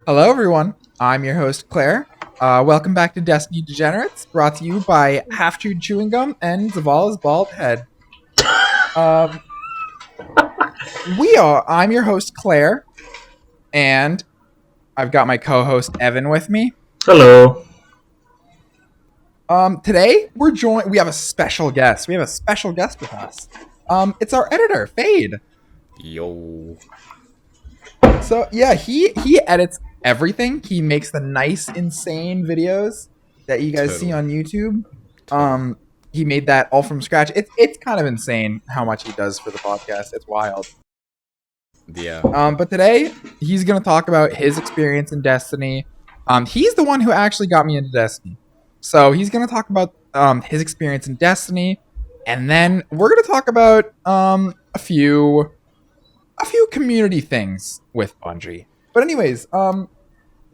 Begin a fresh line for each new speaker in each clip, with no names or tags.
Hello, everyone. I'm your host, Claire. Welcome back to Destiny Degenerates, brought to you by Half Chewed Chewing Gum and Zavala's Bald Head. Um, I'm your host, Claire, and I've got my co-host, Evan, with me.
Hello.
Today, we have a special guest. We have a special guest with us. It's our editor, Fade.
Yo.
So, yeah, he edits everything. He makes the nice, insane videos that you guys see on YouTube. He made that all from scratch. It's kind of insane how much he does for the podcast. It's wild.
Yeah.
But today he's gonna talk about his experience in Destiny. He's the one who actually got me into Destiny. So he's gonna talk about his experience in Destiny, and then we're gonna talk about a few community things with Bungie. But anyways,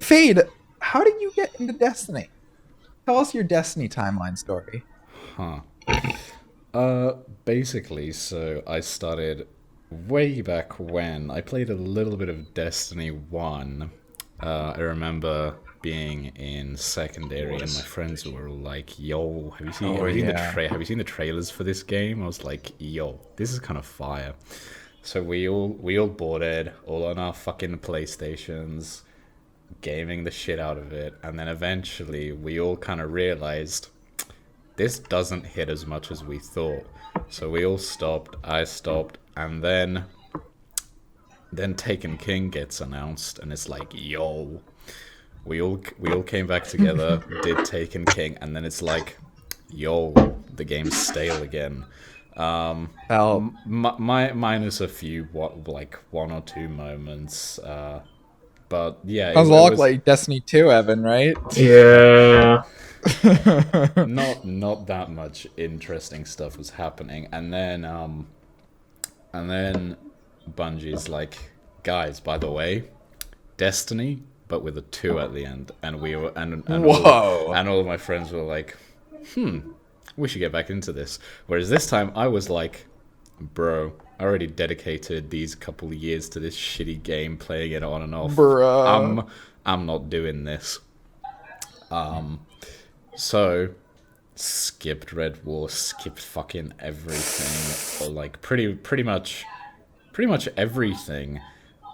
Fade, how did you get into Destiny? Tell us your Destiny timeline story.
Huh. Basically, so I started way back when. I played a little bit of Destiny 1. I remember being in secondary and my friends were like, yo, have you seen the trailers for this game? I was like, yo, this is kind of fire. So we all boarded, all on our fucking PlayStations, gaming the shit out of it, and then eventually we all kind of realized this doesn't hit as much as we thought. So we all stopped, I stopped, and then Taken King gets announced, and it's like, yo, we all came back together, did Taken King, and then it's like, yo, the game's stale again. Minus a few one or two moments, but yeah,
Sounds a lot like Destiny 2, Evan, right?
Yeah.
not that much interesting stuff was happening, and then Bungie's like, guys, by the way, Destiny, but with a 2 at the end, and we were and
Whoa.
all of my friends were like, we should get back into this. Whereas this time I was like, bro, I already dedicated these couple of years to this shitty game, playing it on and off.
Bruh.
I'm not doing this. So skipped Red War, skipped fucking everything, or like pretty much everything.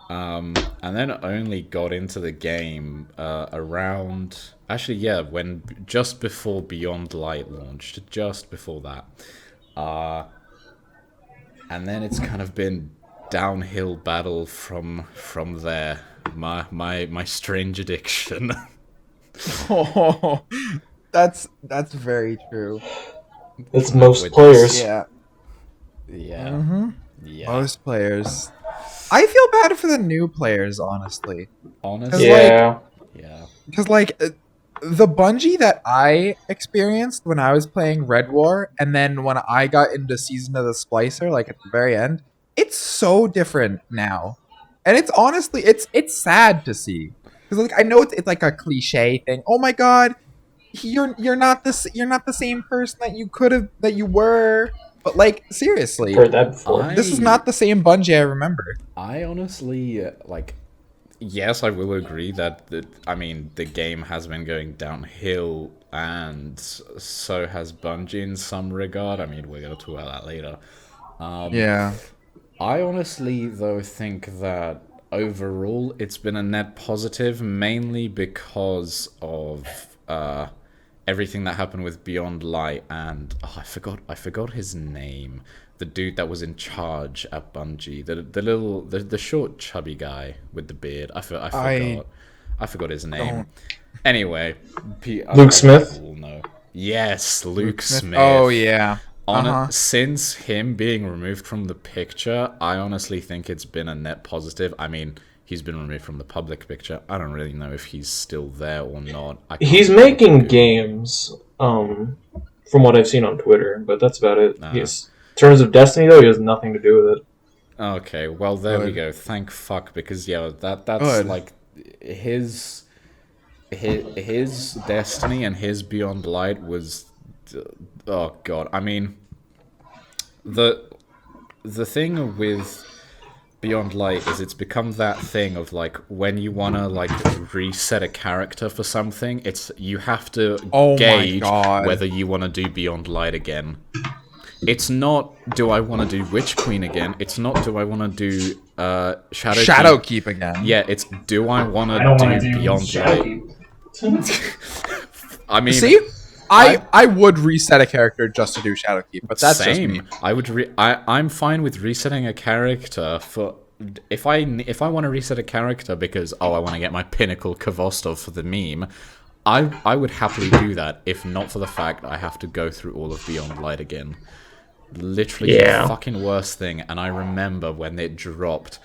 And then only got into the game around, actually, yeah, when just before Beyond Light launched, just before that. And then it's kind of been downhill battle from there. My strange addiction.
Oh, that's very true.
It's most players.
Yeah.
Yeah.
Mm-hmm.
Yeah.
Most players. I feel bad for the new players, honestly.
Honestly,
Yeah.
yeah.
Because, like, the Bungie that I experienced when I was playing Red War, and then when I got into Season of the Splicer, like, at the very end, it's so different now. And it's honestly, it's sad to see. Because, like, I know it's like a cliche thing. Oh my god, you're not the same person that you were. But, like, seriously,
Heard that before.
this is not the same Bungie I remember.
I honestly, yes, I will agree that the game has been going downhill, and so has Bungie in some regard. I mean, we're going to talk about that later.
Yeah.
I honestly, though, think that overall it's been a net positive, mainly because of everything that happened with Beyond Light, and I forgot his name. The dude that was in charge at Bungie, the short chubby guy with the beard. I forgot his name. Anyway,
Luke Smith?
No. Yes, Luke Smith.
Oh yeah.
Since him being removed from the picture, I honestly think it's been a net positive. I mean, he's been removed from the public picture. I don't really know if he's still there or not.
He's making games, from what I've seen on Twitter, but that's about it. Yes. In terms of Destiny, though, he has nothing to do with it.
Okay, well, there we go. Thank fuck, because, yeah, that's
Good.
like his Destiny and his Beyond Light was, oh god. I mean, the thing with Beyond Light is it's become that thing of like when you wanna like reset a character for something, it's you have to
Oh my
gauge
God.
whether you want to do Beyond Light again. It's not do I want to do Witch Queen again. It's not do I want to do
Shadowkeep again.
Yeah, it's do I want
I don't
to
want to
do
do
Beyond Light.
Shadowkeep.
I mean,
See, I would reset a character just to do Shadowkeep, but that's just me.
same. I'm fine with resetting a character for if I want to reset a character because I want to get my pinnacle Kvostov for the meme. I would happily do that if not for the fact I have to go through all of Beyond Light again. Literally the fucking worst thing. And I remember when it dropped,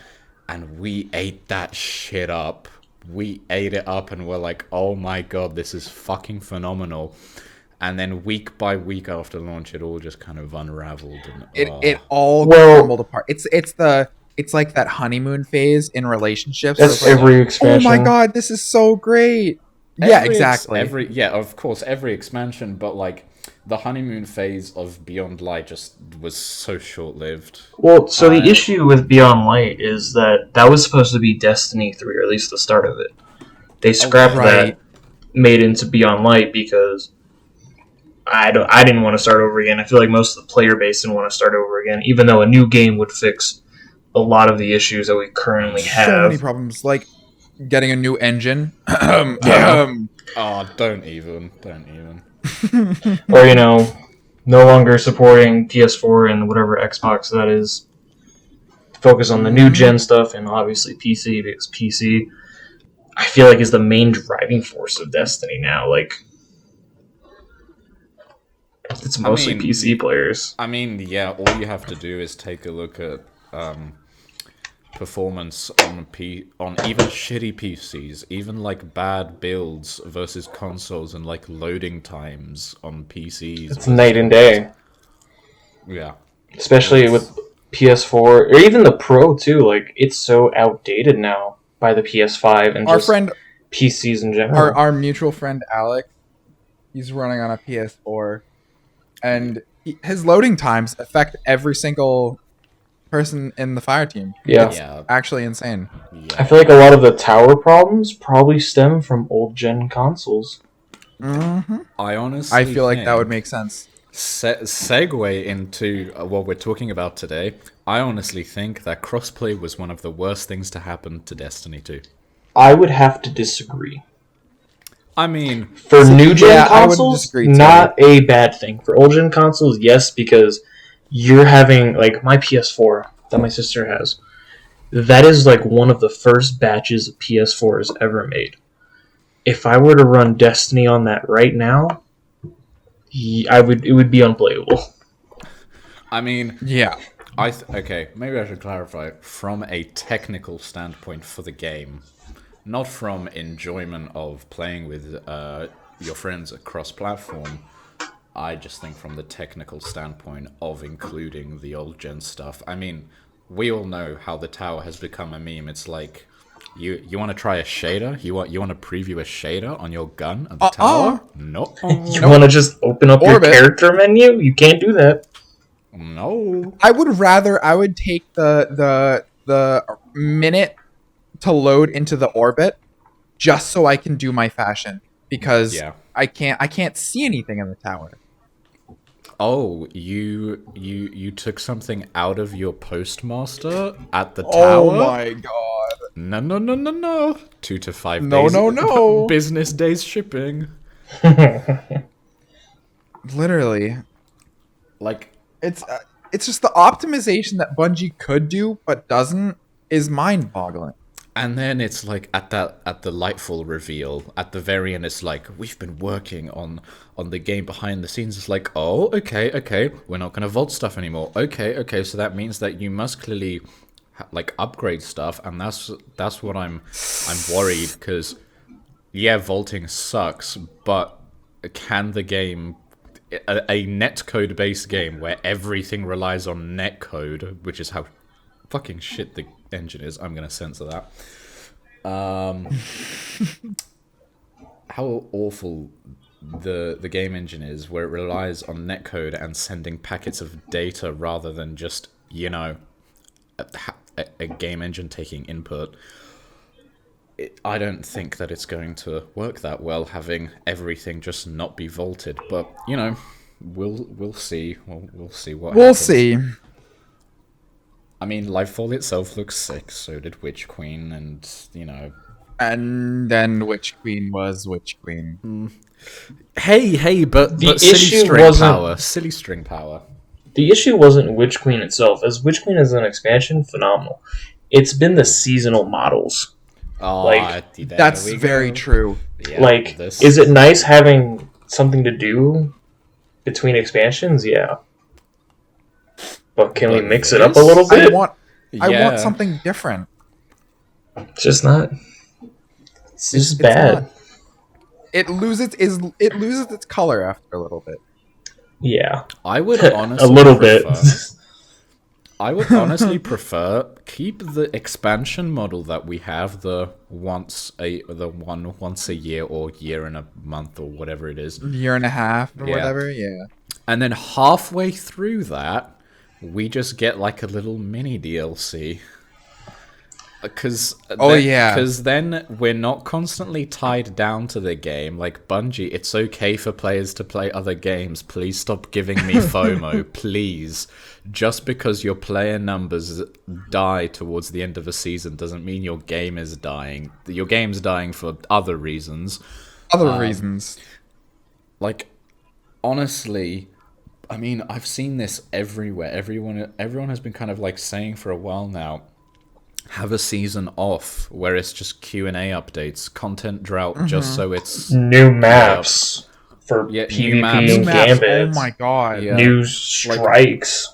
and we ate that shit up. We ate it up, and we're like, "Oh my god, this is fucking phenomenal." And then week by week after launch, it all just kind of unraveled, and
It all crumbled apart. It's like that honeymoon phase in relationships.
That's
like,
every
oh
expansion.
my god, this is so great. Yeah, exactly.
Of course, every expansion, but like the honeymoon phase of Beyond Light just was so short-lived.
Well, so the issue with Beyond Light is that was supposed to be Destiny 3, or at least the start of it. They scrapped that, made into Beyond Light because I didn't want to start over again. I feel like most of the player base didn't want to start over again, even though a new game would fix a lot of the issues that we currently have.
So many problems, like getting a new engine.
Don't even.
Or, no longer supporting PS4 and whatever Xbox that is. Focus on the new gen stuff and obviously PC, because PC, I feel like, is the main driving force of Destiny now. Like, it's mostly PC players.
I mean, yeah, all you have to do is take a look at performance on even shitty PCs, even like bad builds versus consoles, and like loading times on PCs.
It's night and day.
Yeah.
Especially with PS4, or even the Pro too. Like, it's so outdated now by the PS5 and PCs in general.
Our mutual friend Alec, he's running on a PS4, and his loading times affect every single person in the fire team. It's actually insane.
I feel like a lot of the tower problems probably stem from old gen consoles.
Mm-hmm.
I
feel like that would make sense.
Segue into what we're talking about today. I honestly think that crossplay was one of the worst things to happen to Destiny 2.
I would have to disagree.
I mean,
for new gen consoles, not a bad thing. For old gen consoles, yes, because you're having, like, my PS4 that my sister has. That is like one of the first batches of PS4s ever made. If I were to run Destiny on that right now, it would be unplayable.
I mean,
yeah.
Okay, maybe I should clarify. From a technical standpoint for the game, not from enjoyment of playing with your friends across platform, I just think from the technical standpoint of including the old gen stuff. I mean, we all know how the tower has become a meme. It's like, you want to try a shader? You want to preview a shader on your gun at the tower? No.
You want to just open up your character menu? You can't do that.
No.
I would take the minute to load into the orbit just so I can do my fashion, because I can't see anything in the tower.
Oh, you took something out of your postmaster at the tower?
Oh my god.
No. 2 to 5 days.
No.
Business days shipping.
Literally.
Like,
it's just the optimization that Bungie could do but doesn't is mind-boggling.
And then it's like at the Lightfall reveal at the very end, it's like, we've been working on the game behind the scenes. It's like, oh, okay, we're not gonna vault stuff anymore. Okay, so that means that you must clearly like upgrade stuff, and that's what I'm worried, because vaulting sucks, but can the game, a netcode based game where everything relies on netcode, which is how fucking shit the engine is, I'm gonna censor that. How awful the game engine is, where it relies on netcode and sending packets of data rather than just, a game engine taking input, I don't think that it's going to work that well having everything just not be vaulted. But we'll see. We'll see what happens.
We'll see.
I mean, Lightfall itself looks sick. So did Witch Queen, and
And then Witch Queen was Witch Queen.
Hey, but
The
silly
issue
string
wasn't-
power. Silly string power.
The issue wasn't Witch Queen itself. As Witch Queen as an expansion, phenomenal. It's been the seasonal models.
Oh, there
That's
we
very
go.
true.
Yeah,
Like,
this-
is it nice having something to do between expansions? Yeah. But can we
But
mix it up a little
I
bit?
want
Yeah.
something different.
It's just not. It's just
It's
bad.
not. It loses its color after a little bit.
Yeah.
I would honestly
a little
prefer,
bit.
I would honestly prefer keep the expansion model that we have, the once a year or year and a month or whatever it is,
Year and a half or
Yeah.
whatever. Yeah.
and then halfway through that, we just get like a little mini DLC. Because then we're not constantly tied down to the game. Like Bungie, it's okay for players to play other games. Please stop giving me FOMO, please. Just because your player numbers die towards the end of a season doesn't mean your game is dying. Your game's dying for other reasons.
Other reasons.
Like, honestly, I mean, I've seen this everywhere. Everyone has been kind of like saying for a while now, have a season off where it's just Q&A updates, content drought, just so it's
New maps for
Yeah,
PvP
new maps.
and
New maps.
Gambit.
Oh my god.
Yeah.
New strikes.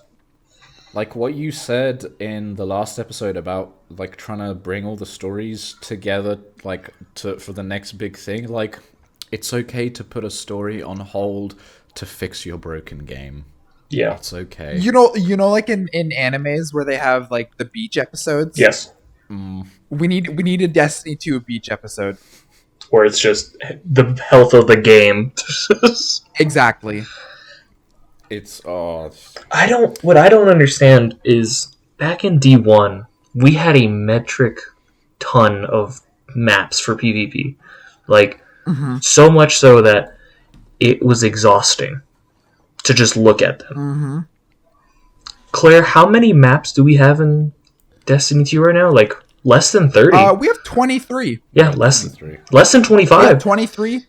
like what you said in the last episode about like trying to bring all the stories together, like for the next big thing. Like, it's okay to put a story on hold to fix your broken game.
Yeah.
It's okay.
You know, like in animes where they have like the beach episodes.
Yes.
We need a Destiny 2 beach episode.
Where it's just the health of the game.
Exactly.
It's
What I don't understand is back in D1, we had a metric ton of maps for PvP. Like, so much so that it was exhausting to just look at them.
Mm-hmm.
Claire, how many maps do we have in Destiny 2 right now? Like, less than 30.
We have 23.
Yeah, less than
three.
25.
We have 23.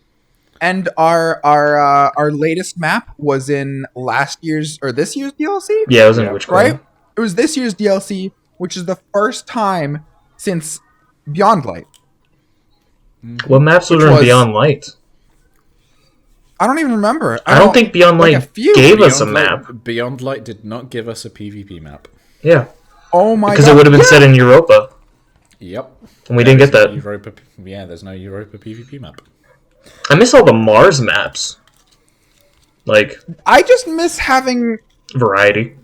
And our latest map was in this year's DLC,
Yeah, it was in Witch Queen.
right? It was this year's DLC, which is the first time since Beyond Light.
What maps were in
was-
Beyond Light?
I don't even remember.
I don't think Beyond
like
Light
a few.
gave us a
Beyond
map.
Light, Beyond Light did not give us a PvP map.
Yeah,
Oh my god.
because it would have been set in Europa,
Yep.
and we didn't get
There's
that.
no Europa, there's no Europa PvP map.
I miss all the Mars maps. Like,
I just miss having
variety.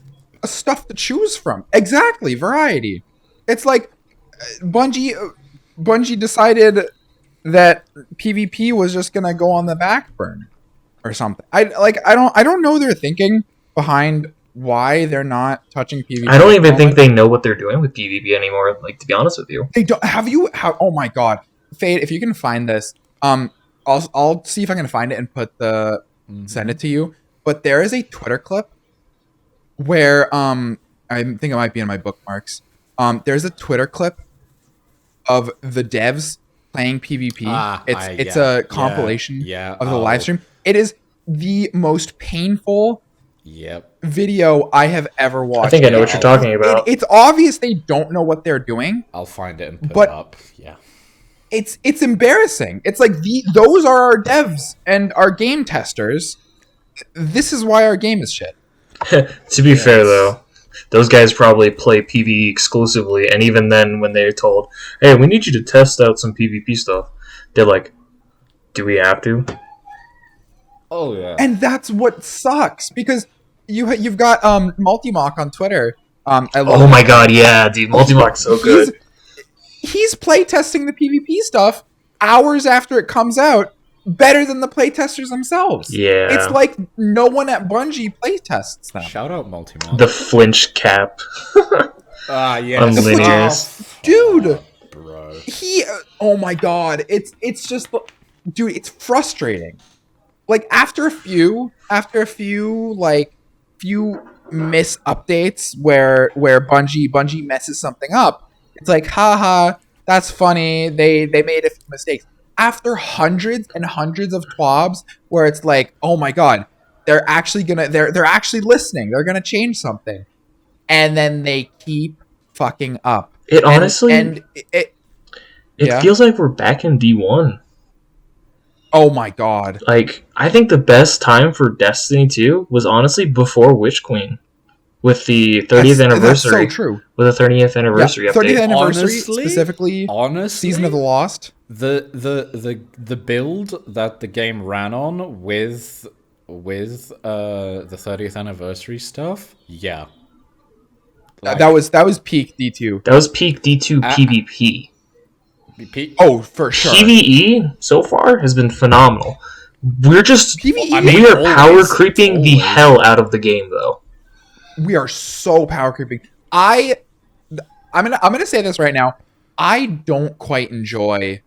stuff to choose from. Exactly, variety. It's like Bungie decided that PvP was just gonna go on the back burner or something. I don't know their thinking behind why they're not touching PvP.
I don't
at
even
the
think
moment.
they know what they're doing with PvP anymore. Like, to be honest with you,
They don't. Oh my god, Fade! If you can find this, I'll see if I can find it and send it to you. But there is a Twitter clip where I think it might be in my bookmarks. There's a Twitter clip of the devs playing PvP. It's a compilation of the live stream. It is the most painful
Yep.
video I have ever watched.
I think I know what you're talking about.
It's obvious they don't know what they're doing.
I'll find it and put
But-
it up. Yeah.
It's embarrassing. It's like those are our devs and our game testers. This is why our game is shit.
To be fair though, those guys probably play PvE exclusively, and even then, when they're told, "Hey, we need you to test out some PvP stuff," they're like, "Do we have to?"
Oh yeah.
And that's what sucks because you've got Multimock on Twitter. I love
Oh
him.
my god, yeah, dude, Multimock's so good.
He's playtesting the PvP stuff hours after it comes out, better than the playtesters themselves.
Yeah.
It's like no one at Bungie playtests them.
Shout out Multimod.
The flinch cap.
Yes.
Unlinears.
Dude,
Bro.
oh my god, it's just, dude, it's frustrating. Like after a few miss updates where Bungie messes something up, it's like, haha, that's funny. They made a few mistakes. After hundreds and hundreds of TWABs where it's like, oh my god, they're actually listening. They're gonna change something, and then they keep fucking up.
It honestly,
it
feels like we're back in D1.
Oh my god.
Like, I think the best time for Destiny 2 was honestly before Witch Queen. With the 30th anniversary.
That's so true.
With the 30th anniversary update.
30th anniversary,
Honestly,
specifically Season of the Lost.
The build that the game ran on with the 30th anniversary stuff, yeah. Like,
that was peak D2.
That was peak D2 PvP.
Oh, for sure.
PvE so far has been phenomenal. We're just
PvE,
we are power creeping the hell out of the game, though.
We are so power creeping. I'm gonna say this right now. I don't quite enjoy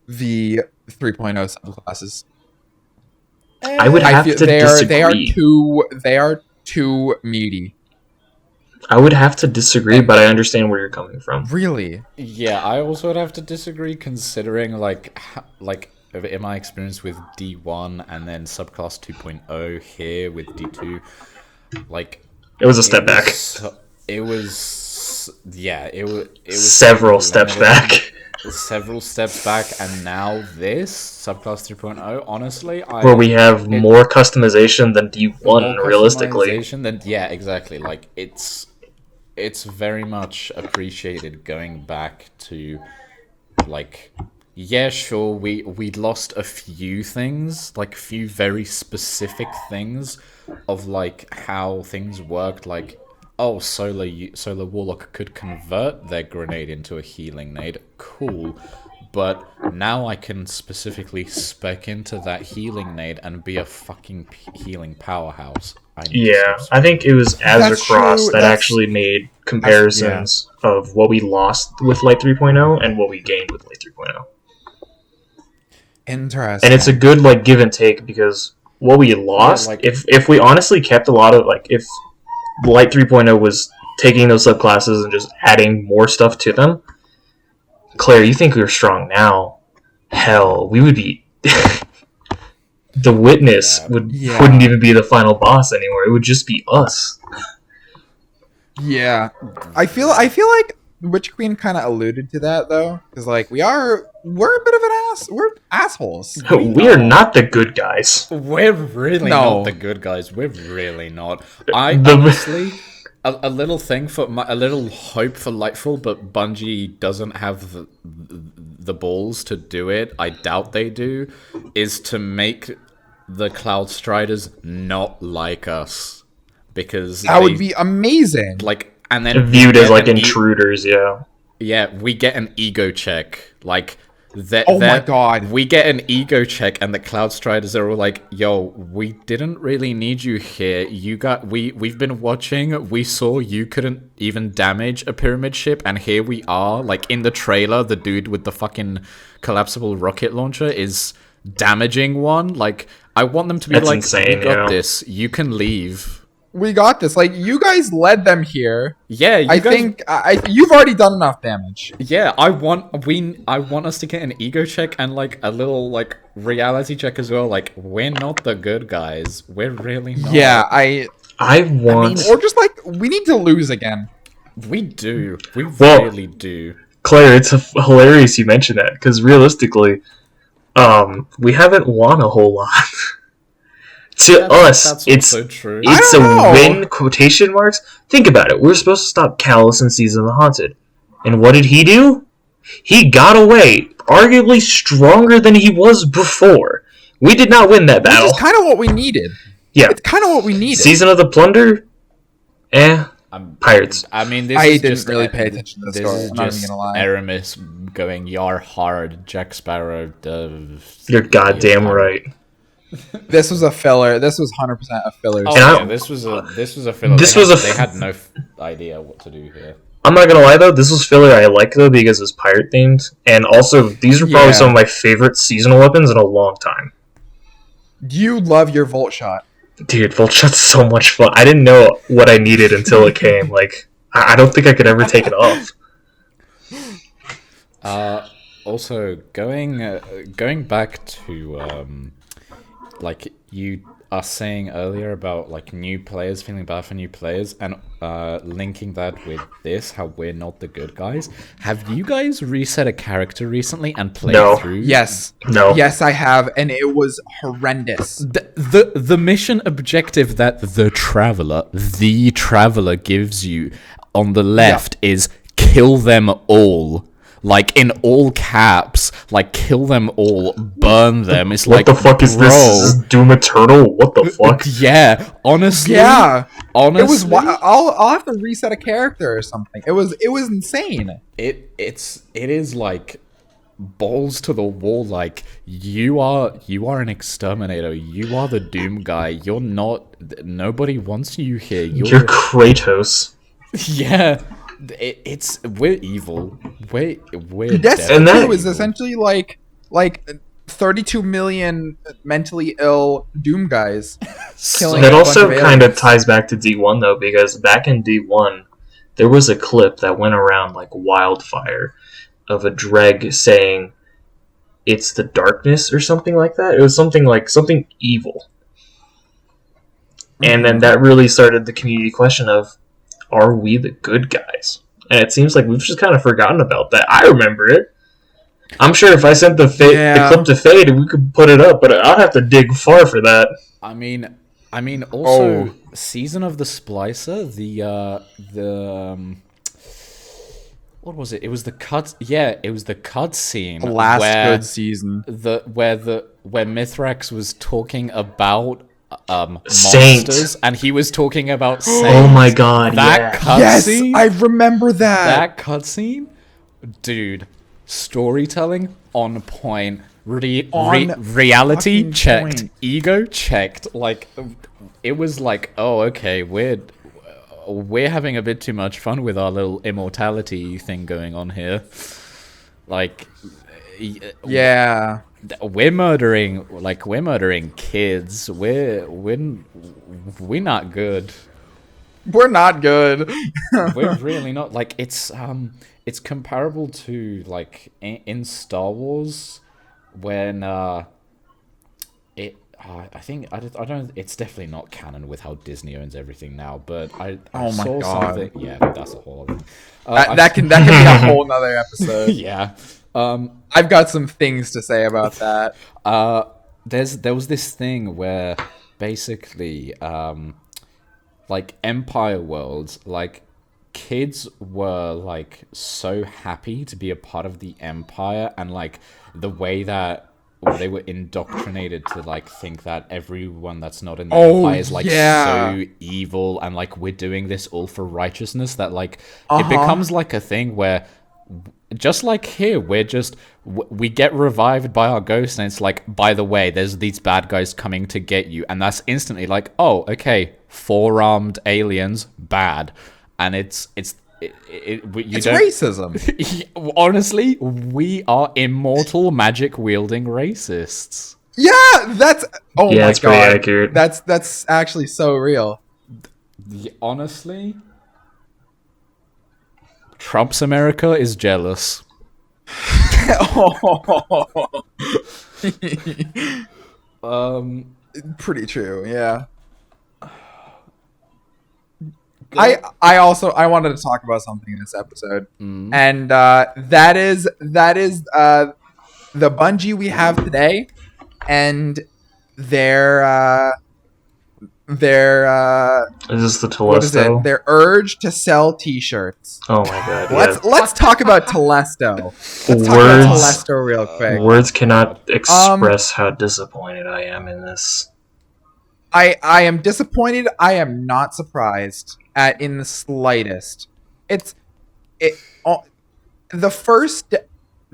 the 3.0 subclasses.
I would have to disagree.
They are too meaty.
I would have to disagree, but I understand where you're coming from.
Really?
Yeah, I also would have to disagree, considering like in my experience with D1 and then subclass 2.0 here with D2, like
it was a step back.
It was
several steps back.
Several steps back, and now this subclass 3.0. Honestly,
where we have more customization than D1, realistically.
Yeah, exactly. Like it's very much appreciated going back to, like, yeah, sure, we lost a few things, like a few very specific things of like how things worked, like, oh, Solar Warlock could convert their grenade into a healing nade. Cool. But now I can specifically spec into that healing nade and be a fucking healing powerhouse.
I think it was Azercross that actually made comparisons of what we lost with Light 3.0 and what we gained with Light 3.0.
Interesting.
And it's a good like give and take, because what we lost, if we honestly kept a lot of, like, if Light 3.0 was taking those subclasses and just adding more stuff to them, Claire, you think we were strong now? Hell, we would be... the Witness wouldn't even be the final boss anymore. It would just be us.
Yeah. I feel like Witch Queen kind of alluded to that, though. Because, like, we're a bit of an ass. We're assholes.
We are not the good guys.
We're really not the good guys. We're really not. Honestly... A little thing a little hope for Lightfall, but Bungie doesn't have the balls to do it. I doubt they do. Is to make the Cloud Striders not like us, because
that would be amazing.
Like, and then
viewed as like intruders.
Yeah, we get an ego check. Like,
my god,
we get an ego check, and the Cloud Striders are all like, "Yo, we didn't really need you here. We've been watching. We saw you couldn't even damage a pyramid ship, and here we are. Like in the trailer, the dude with the fucking collapsible rocket launcher is damaging one. Like, I want them to be like, insane, we got this. You can leave."
We got this. Like, you guys led them here.
Yeah,
I think you've already done enough damage.
Yeah, I want us to get an ego check and like a little like reality check as well. Like, we're not the good guys. We're really not.
Yeah, or just like, we need to lose again.
We do. We really do.
Claire, it's hilarious you mentioned that, because realistically, we haven't won a whole lot. To us, it's
true.
It's a win, quotation marks. Think about it. We were supposed to stop Callus in Season of the Haunted. And what did he do? He got away, arguably stronger than he was before. We did not win that battle.
Which is kind of what we needed.
Yeah.
It's kind of what we needed.
Season of the Plunder? Pirates.
I mean, this
I
is
didn't
just
really pay attention to the story.
This is
I'm not
just
even gonna lie.
Aramis going, "Yar hard, Jack Sparrow."
You're goddamn right.
This was a filler. This was 100% a filler.
Oh yeah, this was a filler. They had no idea what to do here.
I'm not gonna lie though, this was filler I like though because it's pirate themed, and also these are probably some of my favorite seasonal weapons in a long time.
You love your Volt Shot.
Dude, Volt Shot's so much fun. I didn't know what I needed until it came. Like, I don't think I could ever take it off.
Also, going back to like you are saying earlier about like new players feeling bad for new players, and linking that with this, how we're not the good guys. Have you guys reset a character recently and played through?
Yes.
No.
Yes, I have, and it was horrendous.
The mission objective that the traveler gives you on the left is kill them all. Like, in all caps, like, kill them all, burn them. It's
what
like,
the fuck is this? Is this Doom Eternal? What the fuck?
Yeah, honestly.
Yeah.
Honestly.
It was. I'll have to reset a character or something. It was insane.
It is like balls to the wall. Like, you are an exterminator. You are the Doom guy. You're not. Nobody wants you here.
You're Kratos.
Yeah. We're evil. We're
Destiny 2 is essentially like 32 million mentally ill Doom guys killing.
That also kind of ties back to D1 though, because back in D1 there was a clip that went around like wildfire of a Dreg saying it's the darkness or something like that. It was something evil. And then that really started the community question of, are we the good guys? And it seems like we've just kind of forgotten about that. I remember it. I'm sure if I sent the clip to Fade, we could put it up, but I'll have to dig far for that.
I mean, also Season of the Splicer, what was it? It was the cut. Yeah, it was the cut scene.
Last good season.
Where Mithrax was talking about
Saint.
monsters, and he was talking about Saint.
Oh my god!
That cutscene.
Yes, I remember that.
That cutscene, dude. Storytelling on point. Reality checked. Point. Ego checked. Like, it was like, oh, okay, we're having a bit too much fun with our little immortality thing going on here. Like,
yeah,
we're murdering kids. We're not good.
We're not good.
We're really not. Like, it's comparable to like in Star Wars when I think I don't. It's definitely not canon with how Disney owns everything now. But I saw something. Yeah, that's a whole.
That can be a whole nother episode.
Yeah.
I've got some things to say about that.
There was this thing where basically, like Empire Worlds, like kids were like so happy to be a part of the Empire, and like the way that they were indoctrinated to like think that everyone that's not in the Empire is like so evil, and like we're doing this all for righteousness, that like it becomes like a thing where, just like here, we get revived by our ghost, and it's like, by the way, there's these bad guys coming to get you, and that's instantly like, oh, okay, 4-armed aliens, bad. And it's
racism.
Honestly, we are immortal magic wielding racists.
Yeah, that's my god,
pretty accurate.
That's actually so real.
Honestly, Trump's America is jealous.
Pretty true, yeah. I wanted to talk about something in this episode, and that is the Bungie we have today, and their
is this the Telest-No?
Their urge to sell T-shirts.
Oh my god!
Let's talk about Telest-No. Let's talk about Telest-No real quick.
Words cannot express how disappointed I am in this.
I am disappointed. I am not surprised in the slightest. The first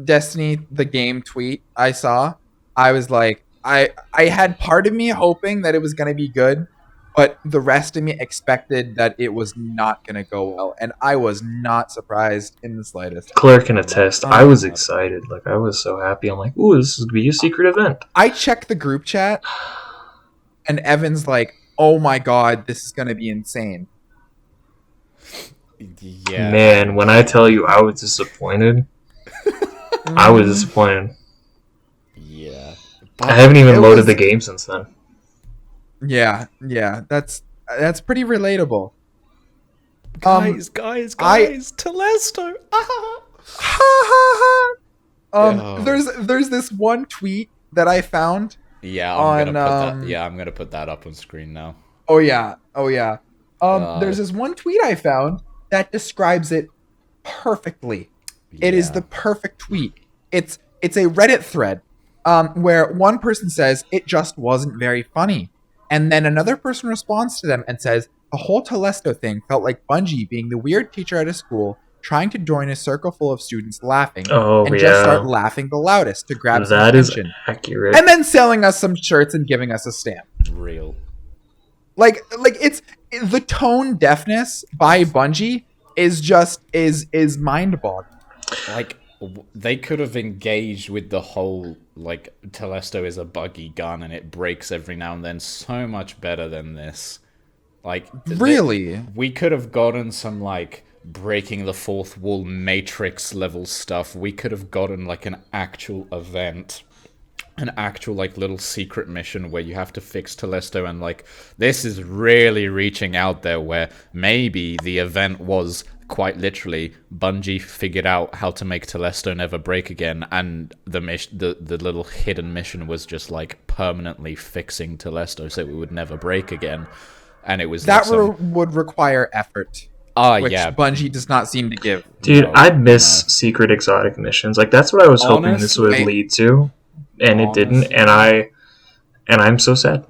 Destiny the game tweet I saw, I was like, I had part of me hoping that it was going to be good, but the rest of me expected that it was not going to go well, and I was not surprised in the slightest.
Claire can attest. I was excited. Like, I was so happy. I'm like, ooh, this is going to be a secret event.
I checked the group chat, and Evan's like, oh my god, this is going to be insane.
Yeah.
Man, when I tell you I was disappointed, I was disappointed.
Yeah.
I haven't even loaded the game since then.
Yeah, that's pretty relatable.
Guys, Telest-No.
There's this one tweet that I found.
Yeah, I'm gonna put that up on screen now.
Oh yeah. There's this one tweet I found that describes it perfectly. It is the perfect tweet. It's a Reddit thread where one person says it just wasn't very funny, and then another person responds to them and says the whole Telest-No thing felt like Bungie being the weird teacher at a school trying to join a circle full of students laughing just start laughing the loudest to grab some attention.
That is accurate.
And then selling us some shirts and giving us a stamp.
Real.
Like it's the tone deafness by Bungie is mind-boggling.
Like, they could have engaged with the whole, like, Telest-No is a buggy gun and it breaks every now and then so much better than this. Like,
really?
We could have gotten some, like, breaking the fourth wall Matrix level stuff. We could have gotten, like, an actual event. An actual, like, little secret mission where you have to fix Telest-No, and, like, this is really reaching out there where maybe the event was quite literally Bungie figured out how to make Telest-No never break again, and the little hidden mission was just, like, permanently fixing Telest-No so it would never break again. And it was
that would require effort. Which Bungie does not seem to give.
Dude, I miss secret exotic missions. Like, that's what I was hoping this would lead to. And it didn't, and I'm so sad.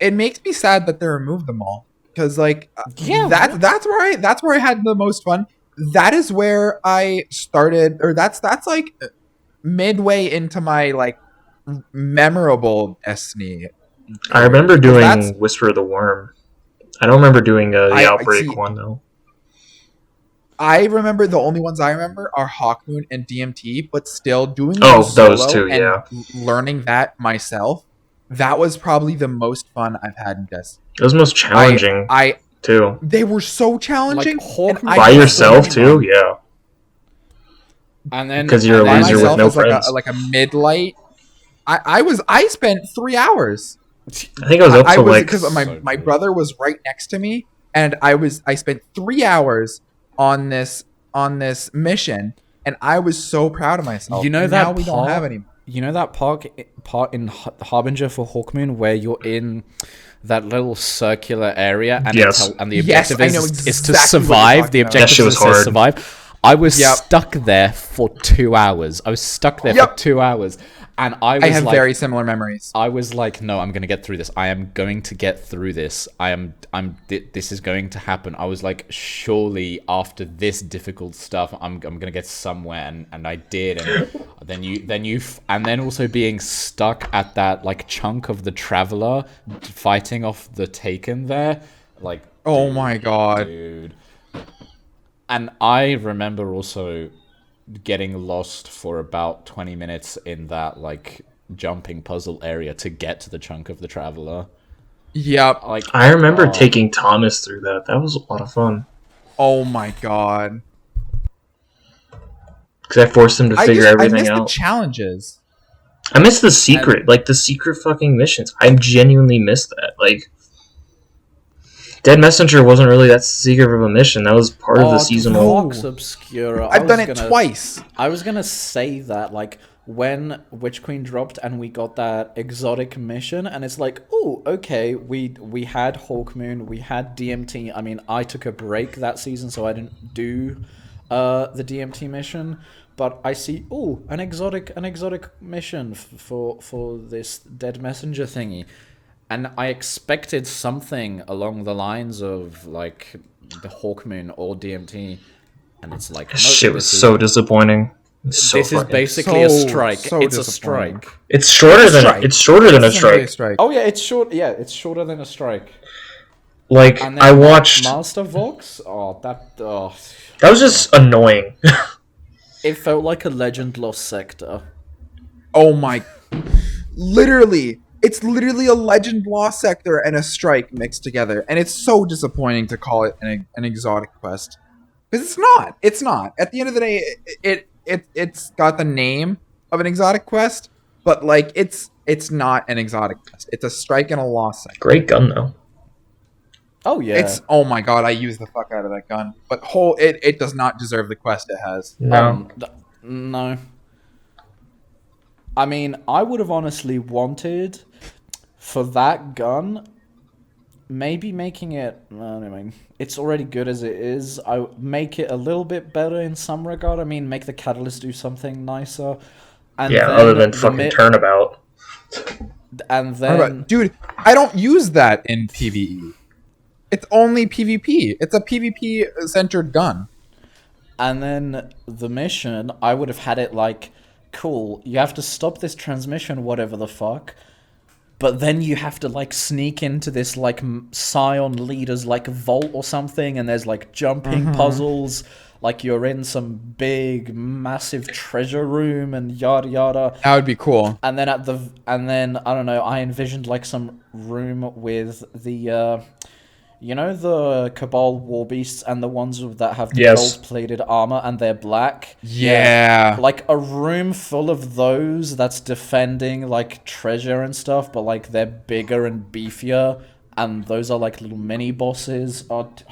It makes me sad that they removed them all, because that's where I had the most fun. That is where I started, or that's like midway into my like memorable Destiny.
I remember doing Whisper of the Worm. I don't remember doing the Outbreak one though.
I remember the only ones I remember are Hawkmoon and DMT, but still doing
those two, yeah.
Learning that myself, that was probably the most fun I've had in Destiny.
It was most challenging, too.
They were so challenging.
Like, by yourself, too? Yeah.
And then
because you're a loser with no friends.
Like a mid-light. I spent 3 hours.
I think I was up to like...
Because my brother was right next to me, and I spent 3 hours on this mission, and I was so proud of myself.
You know
now we don't have any.
You know that part in Harbinger for Hawkmoon where you're in that little circular area and the objective is to survive. The objective is to survive. I was stuck there for 2 hours. For 2 hours. And I have
very similar memories.
I was like, no, I'm going to get through this. I am going to get through this. This is going to happen. I was like, surely after this difficult stuff, I'm going to get somewhere. And I did. And then also being stuck at that like chunk of the Traveler fighting off the Taken there. Like,
oh my God.
Dude. And I remember also getting lost for about 20 minutes in that like jumping puzzle area to get to the chunk of the Traveler.
Yep.
Like, I remember taking Thomas through that. That was a lot of fun.
Oh my God.
Because I forced him to figure everything out.
I miss the challenges.
I miss the secret, like the secret fucking missions. I genuinely miss that. Like, Dead Messenger wasn't really that secret of a mission. That was part of the seasonal.
Vox Obscura.
I've done it twice.
I was gonna say that, like, when Witch Queen dropped and we got that exotic mission, and it's like, oh, okay, we had Hawkmoon, we had DMT. I mean, I took a break that season, so I didn't do the DMT mission. But I see, an exotic mission for this Dead Messenger thingy. And I expected something along the lines of, like, the Hawkmoon or DMT. And it's like...
Shit was so disappointing. It's
this is basically a strike. It's a strike.
It's shorter than a strike.
Oh yeah, it's short. Yeah, it's shorter than a strike.
Like I watched
Master Vox. That
was just annoying.
It felt like a Legend Lost sector.
Oh my! It's literally a Legend Lost sector and a strike mixed together, and it's so disappointing to call it an exotic quest because it's not. It's not. At the end of the day, it's got the name of an exotic quest, but like it's not an exotic quest. It's a strike and a lost sector.
Great gun though.
Oh yeah.
Oh my god, I use the fuck out of that gun. But it does not deserve the quest it has.
No.
No. I mean, I would have honestly wanted for that gun maybe making it, I mean, it's already good as it is. I make it a little bit better in some regard. I mean, make the catalyst do something nicer. And
other than fucking turnabout.
And then
dude, I don't use that in PvE. It's only PvP. It's a PvP-centered gun.
And then the mission, I would have had it like, cool, you have to stop this transmission, whatever the fuck, but then you have to like sneak into this like Scion leader's like vault or something, and there's like jumping puzzles, like you're in some big, massive treasure room and yada yada.
That would be cool.
And then I don't know, I envisioned like some room with the you know the Cabal war beasts and the ones that have the gold-plated armor and they're black?
Yeah.
Like a room full of those that's defending like treasure and stuff, but like they're bigger and beefier, and those are like little mini bosses. It would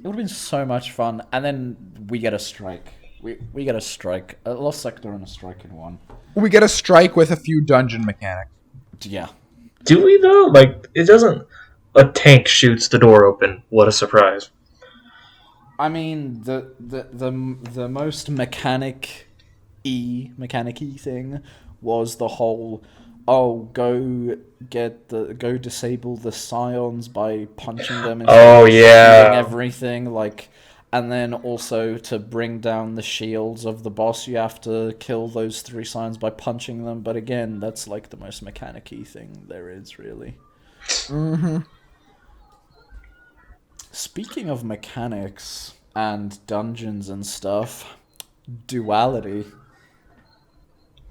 have been so much fun. And then we get a strike. We get a strike. A lost sector and a strike in one.
We get a strike with a few dungeon mechanics.
Yeah.
Do we though? Like it doesn't. A tank shoots the door open. What a surprise!
I mean, the most mechanic-y thing was the whole go disable the scions by punching them and shooting everything, like, and then also to bring down the shields of the boss you have to kill those 3 scions by punching them, but again, that's like the most mechanic-y thing there is, really. Speaking of mechanics and dungeons and stuff, duality.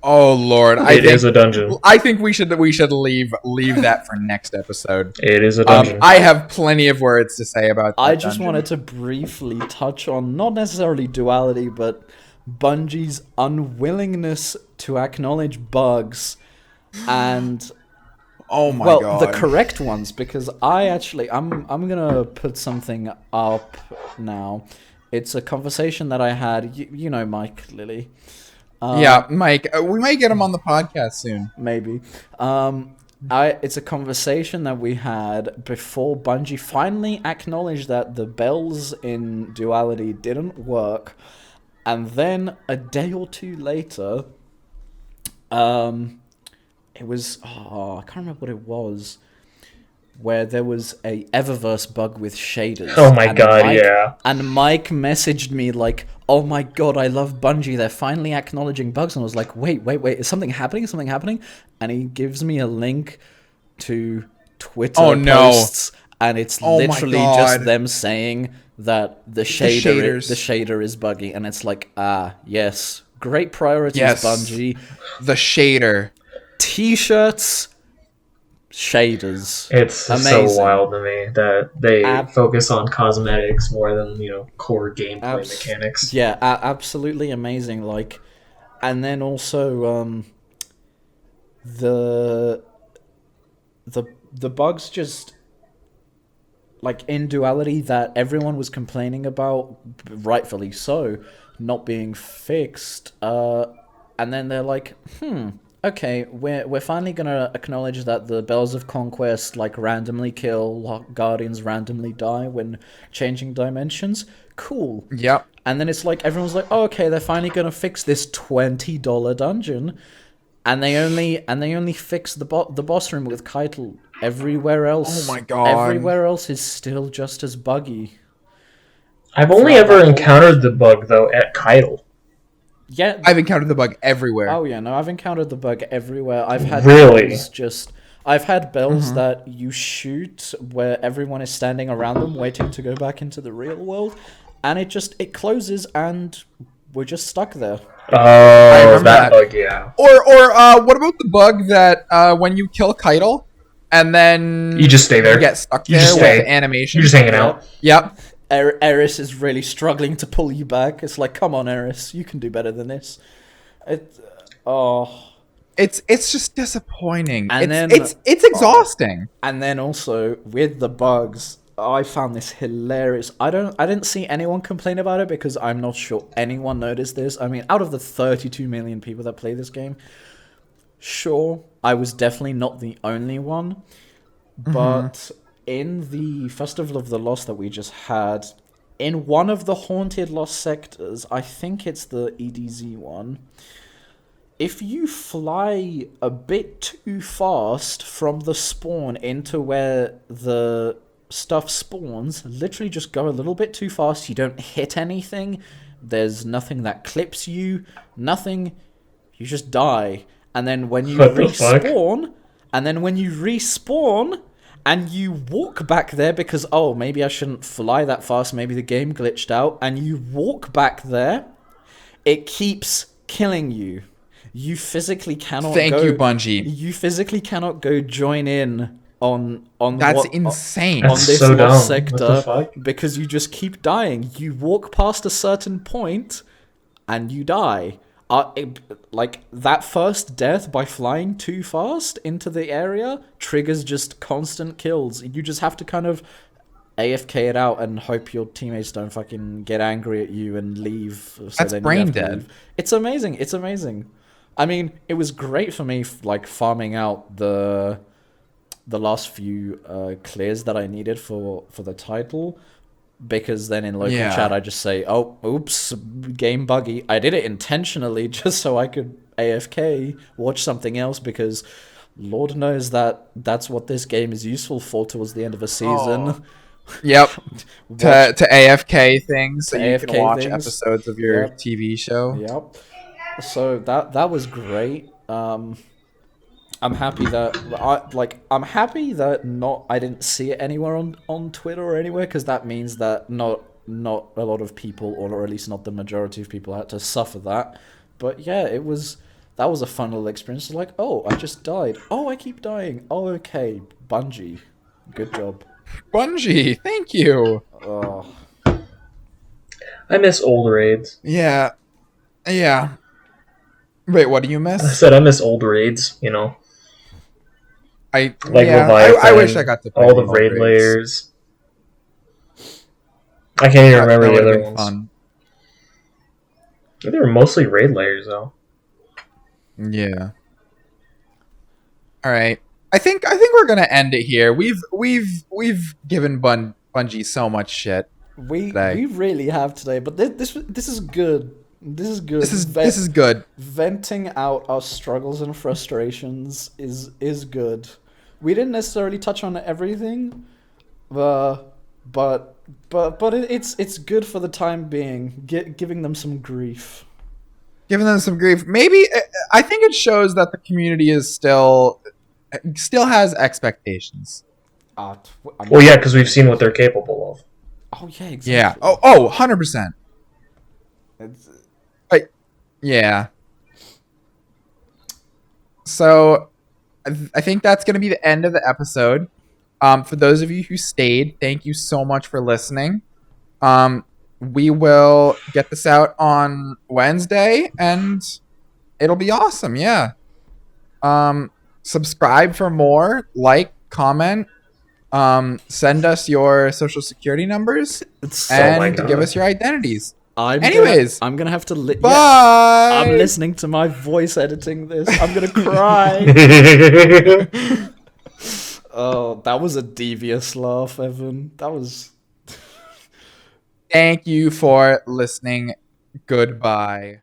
Oh Lord,
it is a dungeon.
I think we should leave that for next episode.
It is a dungeon.
I have plenty of words to say about that
I just
dungeon.
wanted to briefly touch on not necessarily duality, but Bungie's unwillingness to acknowledge bugs and
oh my god.
the correct ones, because I'm gonna put something up now. It's a conversation that I had, you know Mike Lilly.
Yeah, Mike. We might get him on the podcast soon.
Maybe. It's a conversation that we had before Bungie finally acknowledged that the bells in Duality didn't work, and then a day or two later, it was I can't remember what it was, where there was a Eververse bug with shaders.
Oh my god, yeah.
And Mike messaged me like, oh my god, I love Bungie, they're finally acknowledging bugs. And I was like, wait, is something happening? Is something happening? And he gives me a link to Twitter posts, and it's literally just them saying that the shader is buggy. And it's like, yes, great priorities, Bungie.
The shader.
T-shirts, shaders.
It's amazing. So wild to me that they focus on cosmetics more than core gameplay mechanics.
Yeah, absolutely amazing. Like, and then also the bugs just like in Duality that everyone was complaining about, rightfully so, not being fixed. And then they're like, okay, we're finally gonna acknowledge that the Bells of Conquest like randomly kill, Guardians randomly die when changing dimensions. Cool.
Yep.
And then it's like everyone's like, oh, okay, they're finally gonna fix this $20 dungeon, and they only fix the boss room with Keitel. Everywhere else,
oh my god,
everywhere else is still just as buggy.
I've only ever encountered the bug though at Keitel.
Yeah,
I've encountered the bug everywhere.
oh yeah, no, I've encountered the bug everywhere.
Really?
I've had bells that you shoot where everyone is standing around them waiting to go back into the real world, and it closes and we're just stuck there.
Oh,
remember
that
that.
bug, yeah.
Or what about the bug that when you kill Keitel and then
You just stay there.
you get stuck
You
there
just
with
stay.
the animation?
You're just hanging out.
Yep.
Eris is really struggling to pull you back. It's like, come on, Eris, you can do better than this.
It's just disappointing.
And
It's exhausting.
And then also with the bugs, I found this hilarious. I didn't see anyone complain about it because I'm not sure anyone noticed this. I mean, out of the 32 million people that play this game, sure, I was definitely not the only one. But in the Festival of the Lost that we just had, in one of the haunted lost sectors, I think it's the EDZ one, if you fly a bit too fast from the spawn into where the stuff spawns, literally just go a little bit too fast, you don't hit anything, there's nothing that clips you, nothing, you just die. And then when you respawn, and you walk back there because, oh, maybe I shouldn't fly that fast, maybe the game glitched out, and you walk back there, it keeps killing you. You physically cannot
Thank you, Bungie.
You physically cannot go join in on
That's insane.
On this
so
lost
dumb. What the
sector
fuck?
because you just keep dying. You walk past a certain point and you die. Like that first death by flying too fast into the area triggers just constant kills. You just have to kind of AFK it out and hope your teammates don't fucking get angry at you and leave. So
That's brain dead.
It's amazing. It's amazing. I mean, it was great for me, like farming out the last few clears that I needed for the title, because then in local chat I just say, "Oh, oops, game buggy." I did it intentionally just so I could AFK, watch something else, because Lord knows that's what this game is useful for towards the end of a season.
Oh. Yep. to AFK things so you can watch episodes of your TV show.
Yep. So that was great. I'm happy that I didn't see it anywhere on Twitter or anywhere, because that means that not a lot of people, or at least not the majority of people, had to suffer that. But yeah, that was a fun little experience. Like, oh, I just died. Oh, I keep dying. Oh, okay, Bungie, good job.
Bungie, thank you.
Oh.
I miss old raids.
Yeah. Wait, what do you miss?
I said I miss old raids, you know.
I
Leviathan,
wish I got to play
all the raid layers. I can't even remember the other ones.
Fun.
They were mostly raid layers, though.
Yeah. All right. I think we're gonna end it here. We've given Bungie so much shit.
We really have today, but this is good. This is good.
This is good.
Venting out our struggles and frustrations is good. We didn't necessarily touch on everything, but it's good for the time being. Giving them some grief.
Maybe I think it shows that the community is still has expectations.
Well, yeah, because we've seen what they're capable of.
Oh yeah, exactly.
Yeah. Oh, 100%. Yeah. So, I think that's going to be the end of the episode. For those of you who stayed, thank you so much for listening. We will get this out on Wednesday, and it'll be awesome. Yeah. Subscribe for more. Like, comment. Send us your social security numbers and give us your identities. I'm
gonna have to.
Bye.
Yeah, I'm listening to my voice editing this. I'm gonna cry. Oh, that was a devious laugh, Evan. That was.
Thank you for listening. Goodbye.